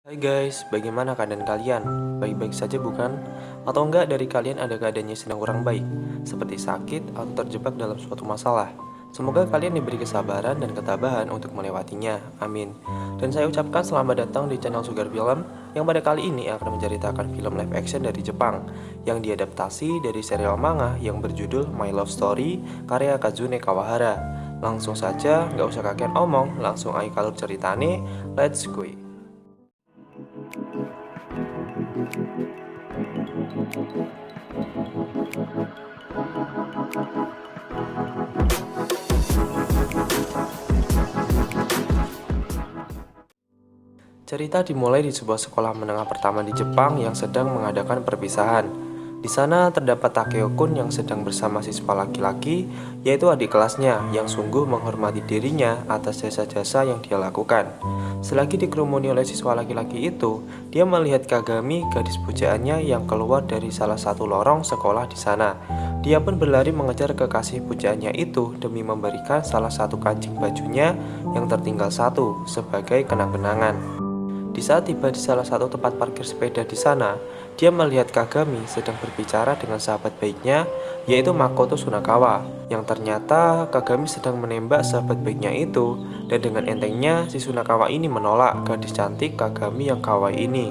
Hai guys, bagaimana keadaan kalian? Baik-baik saja bukan? Atau enggak dari kalian ada keadaannya sedang kurang baik, seperti sakit atau terjebak dalam suatu masalah? Semoga kalian diberi kesabaran dan ketabahan untuk melewatinya. Amin. Dan saya ucapkan selamat datang di channel Sugar Film yang pada kali ini akan menceritakan film live action dari Jepang yang diadaptasi dari serial manga yang berjudul My Love Story karya Kazune Kawahara. Langsung saja, nggak usah kakek omong, langsung ayo kalau ceritane, let's go. Cerita dimulai di sebuah sekolah menengah pertama di Jepang yang sedang mengadakan perpisahan. Di sana terdapat Takeo-kun yang sedang bersama siswa laki-laki, yaitu adik kelasnya yang sungguh menghormati dirinya atas jasa-jasa yang dia lakukan. Selagi dikerumuni oleh siswa laki-laki itu, dia melihat Kagami, gadis pujaannya yang keluar dari salah satu lorong sekolah di sana. Dia pun berlari mengejar kekasih pujaannya itu demi memberikan salah satu kancing bajunya yang tertinggal satu sebagai kenang-kenangan. Di saat tiba di salah satu tempat parkir sepeda di sana, dia melihat Kagami sedang berbicara dengan sahabat baiknya, yaitu Makoto Sunakawa, yang ternyata Kagami sedang menembak sahabat baiknya itu, dan dengan entengnya si Sunakawa ini menolak gadis cantik Kagami yang kawaii ini.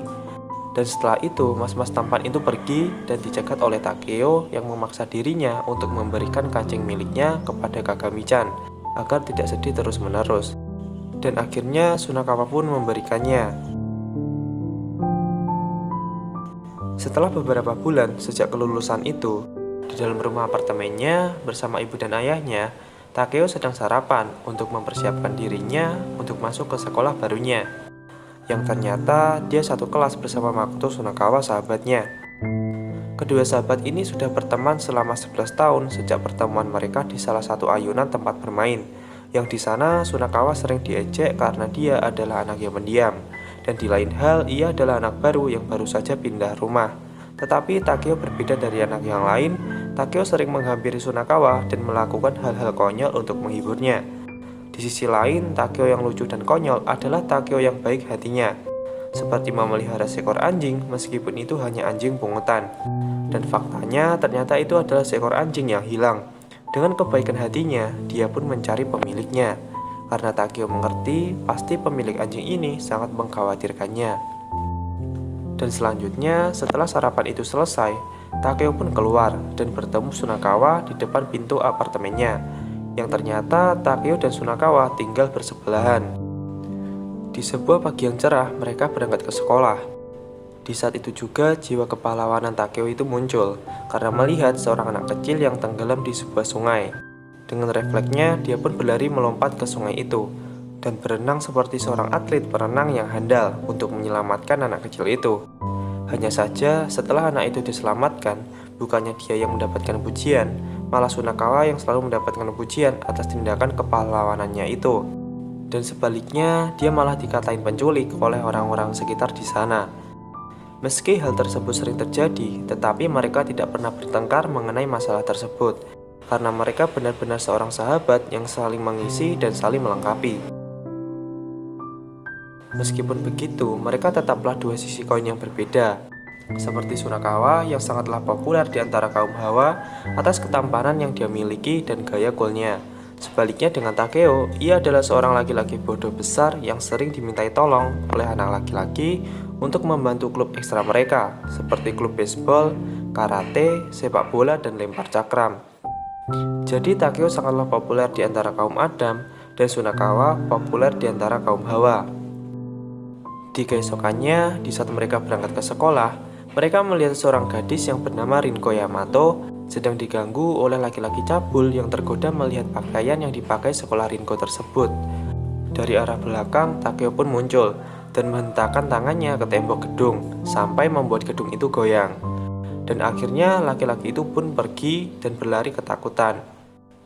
Dan setelah itu, mas-mas tampan itu pergi dan dicegat oleh Takeo yang memaksa dirinya untuk memberikan kancing miliknya kepada Kagami-chan, agar tidak sedih terus-menerus. Dan akhirnya Sunakawa pun memberikannya. Setelah beberapa bulan sejak kelulusan itu, di dalam rumah apartemennya bersama ibu dan ayahnya, Takeo sedang sarapan untuk mempersiapkan dirinya untuk masuk ke sekolah barunya. Yang ternyata dia satu kelas bersama Makoto Sunakawa sahabatnya. Kedua sahabat ini sudah berteman selama 11 tahun sejak pertemuan mereka di salah satu ayunan tempat bermain. Yang di sana Sunakawa sering diejek karena dia adalah anak yang pendiam. Dan di lain hal, ia adalah anak baru yang baru saja pindah rumah. Tetapi Takeo berbeda dari anak yang lain. Takeo sering menghampiri Sunakawa dan melakukan hal-hal konyol untuk menghiburnya. Di sisi lain, Takeo yang lucu dan konyol adalah Takeo yang baik hatinya, seperti memelihara seekor anjing meskipun itu hanya anjing pungutan. Dan faktanya ternyata itu adalah seekor anjing yang hilang. Dengan kebaikan hatinya, dia pun mencari pemiliknya. Karena Takeo mengerti, pasti pemilik anjing ini sangat mengkhawatirkannya. Dan selanjutnya, setelah sarapan itu selesai, Takeo pun keluar dan bertemu Sunakawa di depan pintu apartemennya. Yang ternyata Takeo dan Sunakawa tinggal bersebelahan. Di sebuah pagi yang cerah, mereka berangkat ke sekolah. Di saat itu juga jiwa kepahlawanan Takeo itu muncul karena melihat seorang anak kecil yang tenggelam di sebuah sungai. Dengan refleksnya, dia pun berlari melompat ke sungai itu dan berenang seperti seorang atlet perenang yang handal untuk menyelamatkan anak kecil itu. Hanya saja, setelah anak itu diselamatkan, bukannya dia yang mendapatkan pujian, malah Sunakawa yang selalu mendapatkan pujian atas tindakan kepahlawanannya itu. Dan sebaliknya, dia malah dikatain penculik oleh orang-orang sekitar di sana. Meski hal tersebut sering terjadi, tetapi mereka tidak pernah bertengkar mengenai masalah tersebut, karena mereka benar-benar seorang sahabat yang saling mengisi dan saling melengkapi. Meskipun begitu, mereka tetaplah dua sisi koin yang berbeda. Seperti Sunakawa yang sangatlah populer di antara kaum hawa atas ketampanan yang dia miliki dan gaya coolnya. Sebaliknya dengan Takeo, ia adalah seorang laki-laki bodoh besar yang sering dimintai tolong oleh anak laki-laki untuk membantu klub ekstra mereka, seperti klub baseball, karate, sepak bola, dan lempar cakram. Jadi Takeo sangatlah populer di antara kaum Adam, dan Sunakawa populer di antara kaum Hawa. Di keesokannya, di saat mereka berangkat ke sekolah, mereka melihat seorang gadis yang bernama Rinko Yamato sedang diganggu oleh laki-laki cabul yang tergoda melihat pakaian yang dipakai sekolah Rinko tersebut. Dari arah belakang, Takeo pun muncul dan menghentakkan tangannya ke tembok gedung sampai membuat gedung itu goyang. Dan akhirnya laki-laki itu pun pergi dan berlari ketakutan.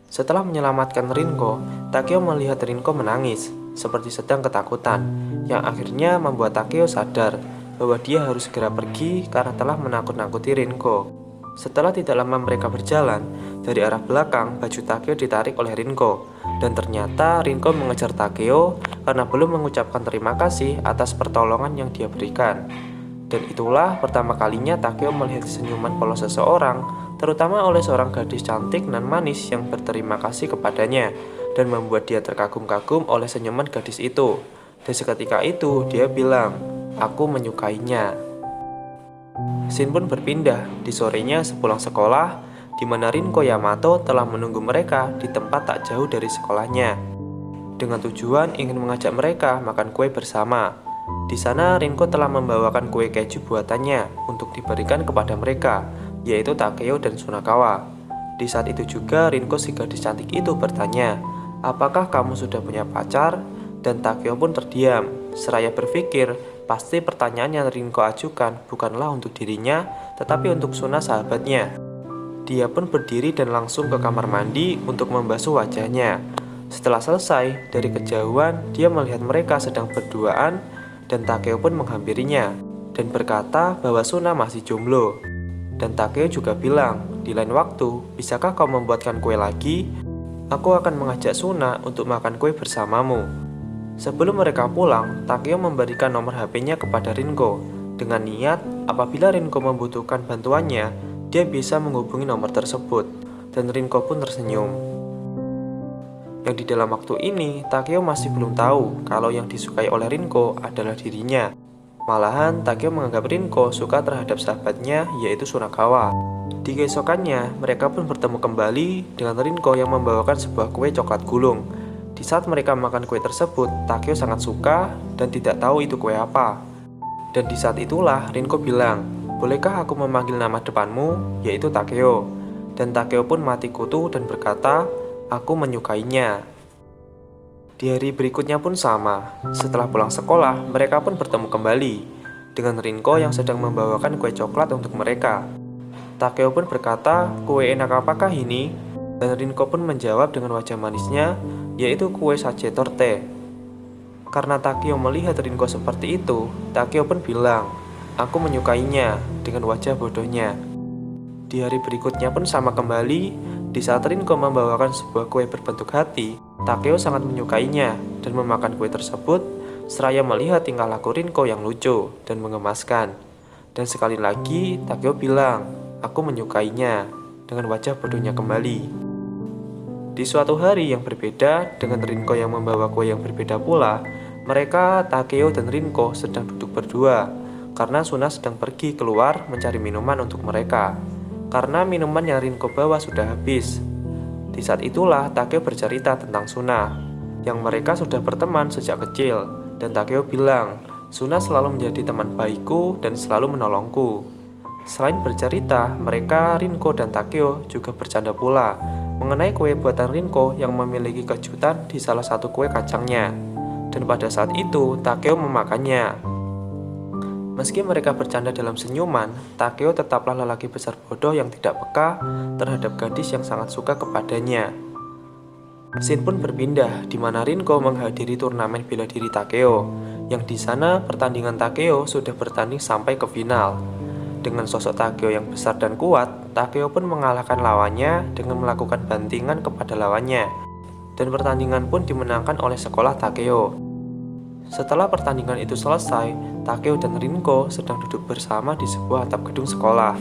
Setelah menyelamatkan Rinko, Takeo melihat Rinko menangis seperti sedang ketakutan, yang akhirnya membuat Takeo sadar bahwa dia harus segera pergi karena telah menakut-nakuti Rinko. Setelah tidak lama mereka berjalan, dari arah belakang baju Takeo ditarik oleh Rinko. Dan ternyata Rinko mengejar Takeo karena belum mengucapkan terima kasih atas pertolongan yang dia berikan. Dan itulah pertama kalinya Takeo melihat senyuman polos seseorang, terutama oleh seorang gadis cantik nan manis yang berterima kasih kepadanya, dan membuat dia terkagum-kagum oleh senyuman gadis itu. Dan seketika itu dia bilang, "Aku menyukainya." Scene pun berpindah di sorenya sepulang sekolah, di mana Rinko Yamato telah menunggu mereka di tempat tak jauh dari sekolahnya, dengan tujuan ingin mengajak mereka makan kue bersama. Di sana Rinko telah membawakan kue keju buatannya untuk diberikan kepada mereka, yaitu Takeo dan Sunakawa. Di saat itu juga Rinko si gadis cantik itu bertanya, "Apakah kamu sudah punya pacar?" Dan Takeo pun terdiam, seraya berpikir pasti pertanyaan yang Rinko ajukan bukanlah untuk dirinya, tetapi untuk Suna sahabatnya. Dia pun berdiri dan langsung ke kamar mandi untuk membasuh wajahnya. Setelah selesai, dari kejauhan dia melihat mereka sedang berduaan dan Takeo pun menghampirinya dan berkata bahwa Suna masih jomblo. Dan Takeo juga bilang, "Di lain waktu, bisakah kau membuatkan kue lagi? Aku akan mengajak Suna untuk makan kue bersamamu." Sebelum mereka pulang, Takeo memberikan nomor HP-nya kepada Rinko dengan niat apabila Rinko membutuhkan bantuannya, dia bisa menghubungi nomor tersebut. Dan Rinko pun tersenyum. Yang di dalam waktu ini, Takeo masih belum tahu kalau yang disukai oleh Rinko adalah dirinya. Malahan, Takeo menganggap Rinko suka terhadap sahabatnya, yaitu Sunakawa. Di keesokannya, mereka pun bertemu kembali dengan Rinko yang membawakan sebuah kue coklat gulung. Di saat mereka makan kue tersebut, Takeo sangat suka dan tidak tahu itu kue apa. Dan di saat itulah Rinko bilang, "Bolehkah aku memanggil nama depanmu?" Yaitu Takeo. Dan Takeo pun mati kutu dan berkata, "Aku menyukainya." Di hari berikutnya pun sama. Setelah pulang sekolah, mereka pun bertemu kembali dengan Rinko yang sedang membawakan kue coklat untuk mereka. Takeo pun berkata, "Kue enak apakah ini?" Dan Rinko pun menjawab dengan wajah manisnya, yaitu kue sache torte. Karena Takeo melihat Rinko seperti itu, Takeo pun bilang, "Aku menyukainya," dengan wajah bodohnya. Di hari berikutnya pun sama kembali. Di saat Rinko membawakan sebuah kue berbentuk hati, Takeo sangat menyukainya dan memakan kue tersebut, seraya melihat tingkah laku Rinko yang lucu dan mengemaskan. Dan sekali lagi Takeo bilang, "Aku menyukainya," dengan wajah bodohnya kembali. Di suatu hari yang berbeda, dengan Rinko yang membawa kue yang berbeda pula, mereka, Takeo dan Rinko sedang duduk berdua, karena Suna sedang pergi keluar mencari minuman untuk mereka, karena minuman yang Rinko bawa sudah habis. Di saat itulah Takeo bercerita tentang Suna, yang mereka sudah berteman sejak kecil, dan Takeo bilang, "Suna selalu menjadi teman baikku dan selalu menolongku." Selain bercerita, mereka, Rinko dan Takeo juga bercanda pula mengenai kue buatan Rinko yang memiliki kejutan di salah satu kue kacangnya. Dan pada saat itu, Takeo memakannya. Meski mereka bercanda dalam senyuman, Takeo tetaplah lelaki besar bodoh yang tidak peka terhadap gadis yang sangat suka kepadanya. Scene pun berpindah di mana Rinko menghadiri turnamen bela diri Takeo, yang di sana pertandingan Takeo sudah bertanding sampai ke final. Dengan sosok Takeo yang besar dan kuat, Takeo pun mengalahkan lawannya dengan melakukan bantingan kepada lawannya. Dan pertandingan pun dimenangkan oleh sekolah Takeo. Setelah pertandingan itu selesai, Takeo dan Rinko sedang duduk bersama di sebuah atap gedung sekolah.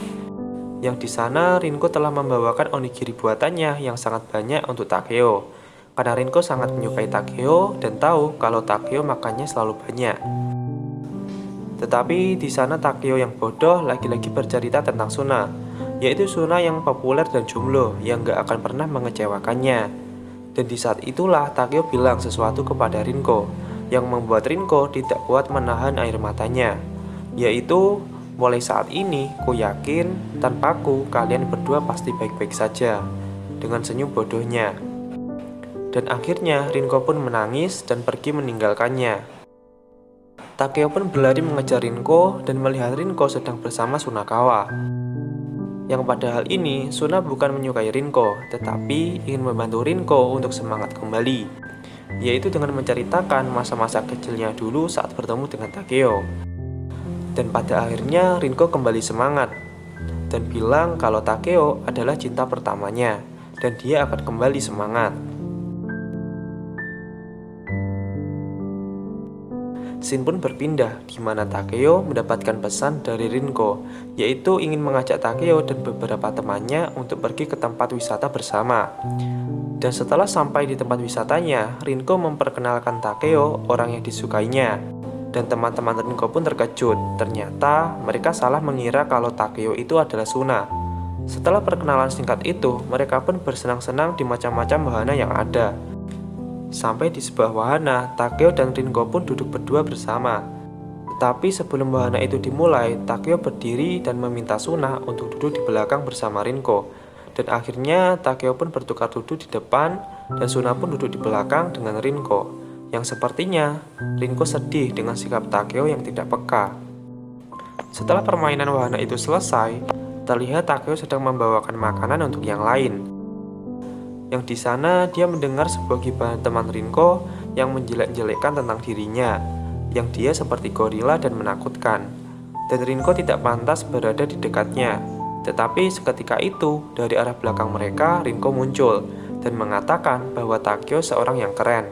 Yang di sana Rinko telah membawakan onigiri buatannya yang sangat banyak untuk Takeo. Karena Rinko sangat menyukai Takeo dan tahu kalau Takeo makannya selalu banyak. Tetapi di sana Takeo yang bodoh lagi-lagi bercerita tentang Suna, yaitu Suna yang populer dan jomblo yang gak akan pernah mengecewakannya. Dan di saat itulah Takeo bilang sesuatu kepada Rinko yang membuat Rinko tidak kuat menahan air matanya, yaitu, "Mulai saat ini, ku yakin tanpaku kalian berdua pasti baik-baik saja," dengan senyum bodohnya. Dan akhirnya Rinko pun menangis dan pergi meninggalkannya. Takeo pun berlari mengejar Rinko dan melihat Rinko sedang bersama Sunakawa. Yang pada hal ini, Suna bukan menyukai Rinko, tetapi ingin membantu Rinko untuk semangat kembali, yaitu dengan menceritakan masa-masa kecilnya dulu saat bertemu dengan Takeo. Dan pada akhirnya Rinko kembali semangat. dan bilang kalau Takeo adalah cinta pertamanya dan dia akan kembali semangat. Scene pun berpindah di mana Takeo mendapatkan pesan dari Rinko, yaitu ingin mengajak Takeo dan beberapa temannya untuk pergi ke tempat wisata bersama. Dan setelah sampai di tempat wisatanya, Rinko memperkenalkan Takeo orang yang disukainya. Dan teman-teman Rinko pun terkejut, ternyata mereka salah mengira kalau Takeo itu adalah Suna. Setelah perkenalan singkat itu, mereka pun bersenang-senang di macam-macam wahana yang ada. Sampai di sebuah wahana, Takeo dan Rinko pun duduk berdua bersama. Tetapi sebelum wahana itu dimulai, Takeo berdiri dan meminta Suna untuk duduk di belakang bersama Rinko. Dan akhirnya Takeo pun bertukar duduk di depan dan Suna pun duduk di belakang dengan Rinko. Yang sepertinya Rinko sedih dengan sikap Takeo yang tidak peka. Setelah permainan wahana itu selesai, terlihat Takeo sedang membawakan makanan untuk yang lain. Yang di sana dia mendengar sebuah gibahan teman Rinko yang menjelek-jelekkan tentang dirinya, yang dia seperti gorila dan menakutkan. Dan Rinko tidak pantas berada di dekatnya. Tetapi seketika itu, dari arah belakang mereka, Rinko muncul dan mengatakan bahwa Takeo seorang yang keren.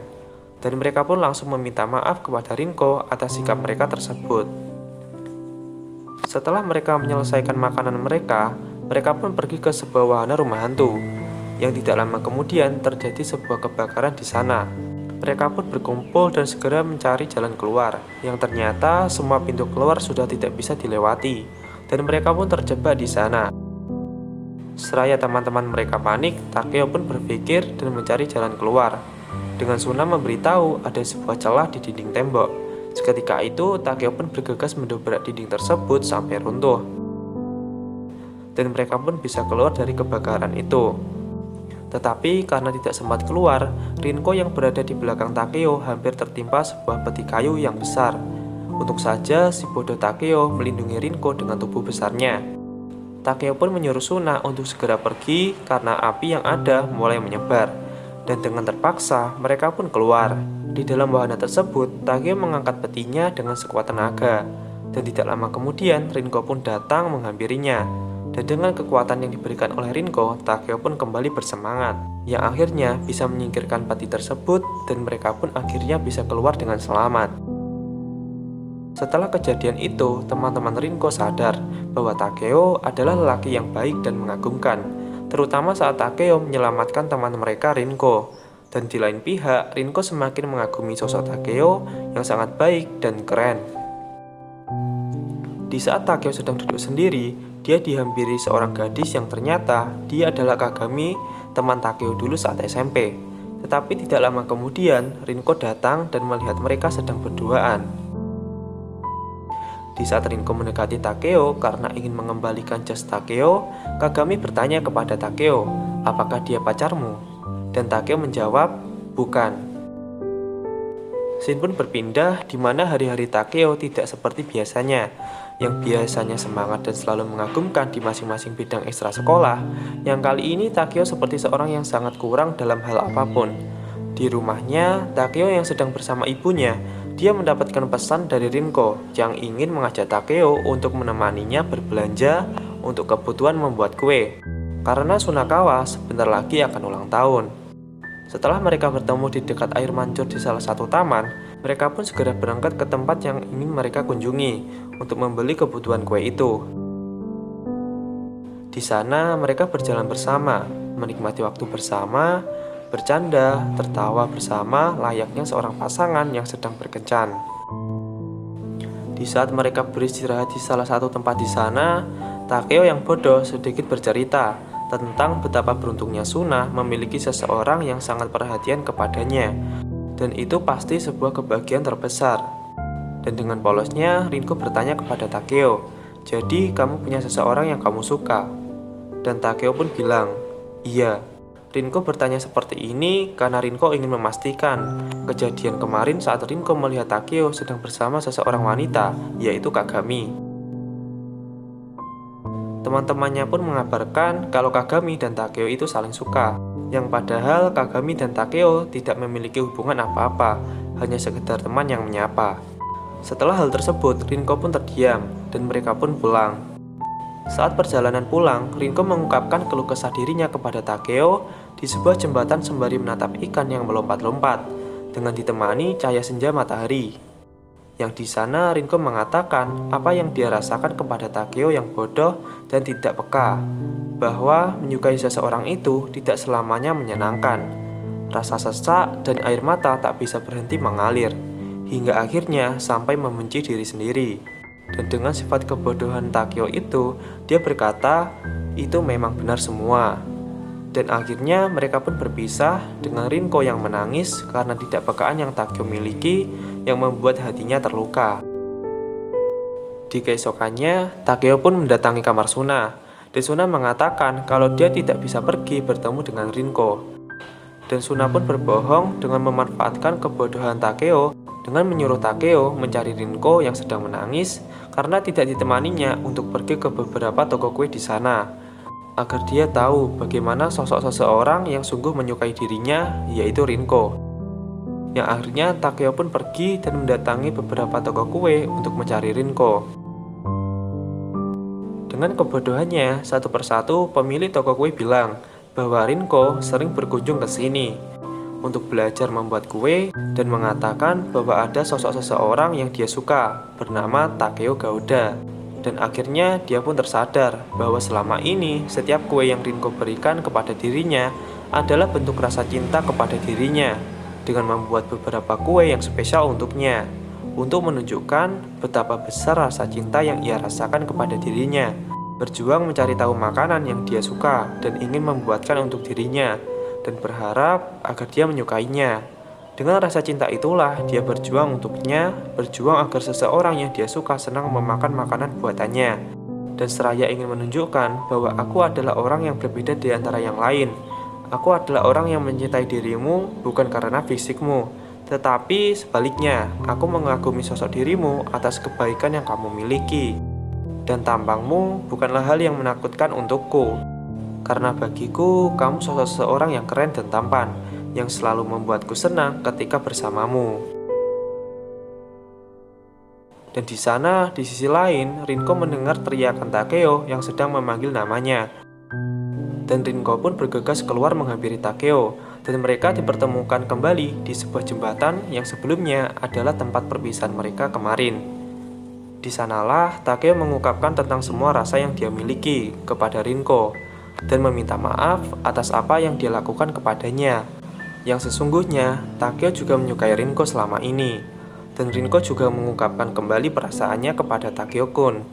Dan mereka pun langsung meminta maaf kepada Rinko atas sikap mereka tersebut. Setelah mereka menyelesaikan makanan mereka pun pergi ke sebuah wahana rumah hantu. Yang tidak lama kemudian terjadi sebuah kebakaran di sana. Mereka pun berkumpul dan segera mencari jalan keluar, yang ternyata semua pintu keluar sudah tidak bisa dilewati, dan mereka pun terjebak di sana. Seraya teman-teman mereka panik, Takeo pun berpikir dan mencari jalan keluar. Dengan Suna memberitahu ada sebuah celah di dinding tembok. Seketika itu, Takeo pun bergegas mendobrak dinding tersebut sampai runtuh. Dan mereka pun bisa keluar dari kebakaran itu. Tetapi karena tidak sempat keluar, Rinko yang berada di belakang Takeo hampir tertimpa sebuah peti kayu yang besar. Untung saja si bodoh Takeo melindungi Rinko dengan tubuh besarnya. Takeo pun menyuruh Suna untuk segera pergi karena api yang ada mulai menyebar. Dan dengan terpaksa mereka pun keluar. Di dalam wahana tersebut, Takeo mengangkat petinya dengan sekuat tenaga. Dan tidak lama kemudian Rinko pun datang menghampirinya. Dan dengan kekuatan yang diberikan oleh Rinko, Takeo pun kembali bersemangat, yang akhirnya bisa menyingkirkan peti tersebut dan mereka pun akhirnya bisa keluar dengan selamat. Setelah kejadian itu, teman-teman Rinko sadar bahwa Takeo adalah lelaki yang baik dan mengagumkan, terutama saat Takeo menyelamatkan teman mereka Rinko. Dan di lain pihak, Rinko semakin mengagumi sosok Takeo yang sangat baik dan keren. Di saat Takeo sedang duduk sendiri, dia dihampiri seorang gadis yang ternyata dia adalah Kagami, teman Takeo dulu saat SMP. Tetapi tidak lama kemudian, Rinko datang dan melihat mereka sedang berduaan. Di saat Rinko mendekati Takeo karena ingin mengembalikan jas Takeo, Kagami bertanya kepada Takeo, apakah dia pacarmu? Dan Takeo menjawab, bukan. Scene pun berpindah di mana hari-hari Takeo tidak seperti biasanya. Yang biasanya semangat dan selalu mengagumkan di masing-masing bidang ekstra sekolah, yang kali ini Takeo seperti seorang yang sangat kurang dalam hal apapun. Di rumahnya, Takeo yang sedang bersama ibunya, dia mendapatkan pesan dari Rinko yang ingin mengajak Takeo untuk menemaninya berbelanja untuk kebutuhan membuat kue, karena Sunakawa sebentar lagi akan ulang tahun. Setelah mereka bertemu di dekat air mancur di salah satu taman, mereka pun segera berangkat ke tempat yang ingin mereka kunjungi untuk membeli kebutuhan kue itu. Di sana mereka berjalan bersama, menikmati waktu bersama, bercanda, tertawa bersama layaknya seorang pasangan yang sedang berkencan. Di saat mereka beristirahat di salah satu tempat di sana, Takeo yang bodoh sedikit bercerita tentang betapa beruntungnya Suna memiliki seseorang yang sangat perhatian kepadanya, dan itu pasti sebuah kebahagiaan terbesar. Dan dengan polosnya, Rinko bertanya kepada Takeo, jadi kamu punya seseorang yang kamu suka? Dan Takeo pun bilang, iya. Rinko bertanya seperti ini karena Rinko ingin memastikan kejadian kemarin saat Rinko melihat Takeo sedang bersama seseorang wanita, yaitu Kagami. Teman-temannya pun mengabarkan kalau Kagami dan Takeo itu saling suka, yang padahal Kagami dan Takeo tidak memiliki hubungan apa-apa, hanya sekedar teman yang menyapa. Setelah hal tersebut, Rinko pun terdiam dan mereka pun pulang. Saat perjalanan pulang, Rinko mengungkapkan keluh kesah dirinya kepada Takeo di sebuah jembatan sembari menatap ikan yang melompat-lompat dengan ditemani cahaya senja matahari. Yang di sana Rinko mengatakan apa yang dia rasakan kepada Takeo yang bodoh dan tidak peka, bahwa menyukai seseorang itu tidak selamanya menyenangkan. Rasa sesak dan air mata tak bisa berhenti mengalir, hingga akhirnya sampai membenci diri sendiri. Dan dengan sifat kebodohan Takeo itu, dia berkata, itu memang benar semua. Dan akhirnya mereka pun berpisah dengan Rinko yang menangis karena tidak pekaan yang Takeo miliki yang membuat hatinya terluka. Di keesokannya, Takeo pun mendatangi kamar Suna. Dan Suna mengatakan kalau dia tidak bisa pergi bertemu dengan Rinko. Dan Suna pun berbohong dengan memanfaatkan kebodohan Takeo dengan menyuruh Takeo mencari Rinko yang sedang menangis karena tidak ditemaninya untuk pergi ke beberapa toko kue di sana, agar dia tahu bagaimana sosok seseorang yang sungguh menyukai dirinya, yaitu Rinko. Yang akhirnya Takeo pun pergi dan mendatangi beberapa toko kue untuk mencari Rinko. Dengan kebodohannya, satu persatu pemilik toko kue bilang bahwa Rinko sering berkunjung ke sini untuk belajar membuat kue dan mengatakan bahwa ada sosok seseorang yang dia suka bernama Takeo Gouda. Dan akhirnya dia pun tersadar bahwa selama ini setiap kue yang Rinko berikan kepada dirinya adalah bentuk rasa cinta kepada dirinya dengan membuat beberapa kue yang spesial untuknya untuk menunjukkan betapa besar rasa cinta yang ia rasakan kepada dirinya. Berjuang mencari tahu makanan yang dia suka dan ingin membuatkan untuk dirinya dan berharap agar dia menyukainya. Dengan rasa cinta itulah dia berjuang untuknya, berjuang agar seseorang yang dia suka senang memakan makanan buatannya. Dan seraya ingin menunjukkan bahwa aku adalah orang yang berbeda di antara yang lain. Aku adalah orang yang mencintai dirimu bukan karena fisikmu, tetapi sebaliknya, aku mengagumi sosok dirimu atas kebaikan yang kamu miliki. Dan tampangmu bukanlah hal yang menakutkan untukku, karena bagiku kamu sosok seseorang yang keren dan tampan, yang selalu membuatku senang ketika bersamamu. Dan di sana, di sisi lain, Rinko mendengar teriakan Takeo yang sedang memanggil namanya. Dan Rinko pun bergegas keluar menghampiri Takeo, dan mereka dipertemukan kembali di sebuah jembatan yang sebelumnya adalah tempat perpisahan mereka kemarin. Di sanalah Takeo mengungkapkan tentang semua rasa yang dia miliki kepada Rinko dan meminta maaf atas apa yang dia lakukan kepadanya. Yang sesungguhnya, Takeo juga menyukai Rinko selama ini, dan Rinko juga mengungkapkan kembali perasaannya kepada Takeo-kun.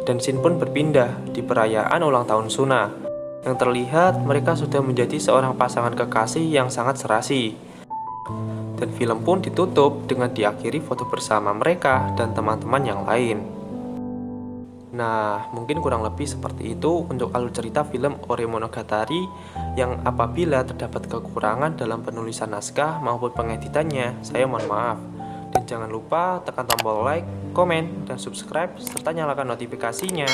Dan scene pun berpindah di perayaan ulang tahun Suna, yang terlihat mereka sudah menjadi seorang pasangan kekasih yang sangat serasi. Dan film pun ditutup dengan diakhiri foto bersama mereka dan teman-teman yang lain. Nah, mungkin kurang lebih seperti itu untuk alur cerita film Ore Monogatari yang apabila terdapat kekurangan dalam penulisan naskah maupun pengeditannya, saya mohon maaf. Dan jangan lupa tekan tombol like, komen, dan subscribe, serta nyalakan notifikasinya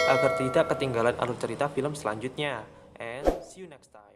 agar tidak ketinggalan alur cerita film selanjutnya. And see you next time.